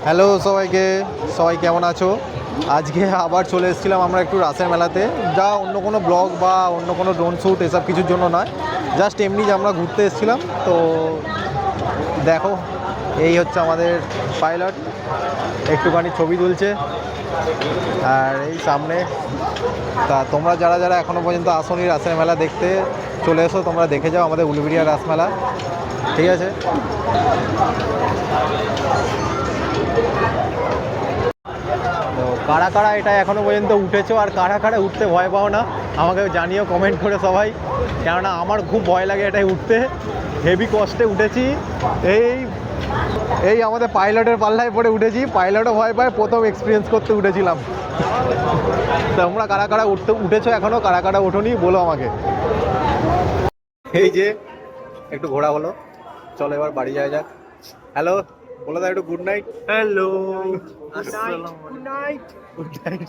Hello সবাইকে, সবাই কেমন আছো? আজকে আবার চলে এসেছিলাম আমরা একটু রাসের মেলাতে, যা অন্য কোনো ব্লগ বা অন্য কোনো ড্রোন শ্যুট এসব কিছুর জন্য নয়, জাস্ট এমনি যে আমরা ঘুরতে এসেছিলাম। তো দেখো, এই হচ্ছে আমাদের পাইলট, একটুখানি ছবি তুলছে। আর এই সামনে, তা তোমরা যারা যারা এখনও পর্যন্ত আসোনি রাসের মেলা দেখতে, চলে এসো, তোমরা দেখে যাও আমাদের উলুবেড়িয়া রাসমেলা, ঠিক আছে? তো কারা কারা এটা এখনো পর্যন্ত উঠেছো আর কারা কারা উঠতে ভয় পাও না, আমাকে জানিও কমেন্ট করে সবাই, কেননা আমার খুব ভয় লাগে এটাই উঠতে। হেভি কষ্টে উঠেছি, এই এই আমাদের পাইলটের পাল্লায় পড়ে উঠেছি, পাইলটও ভয় পায়, প্রথম এক্সপিরিয়েন্স করতে উঠেছিলাম। তোমরা কারা কারা উঠেছো এখনো, কারা কারা ওঠোনি বলো আমাকে। এই যে একটু ঘোরা হলো, চলো এবার বাড়ি যাওয়া যাক। হ্যালো বলে দাও একটু good night. Hello, good night.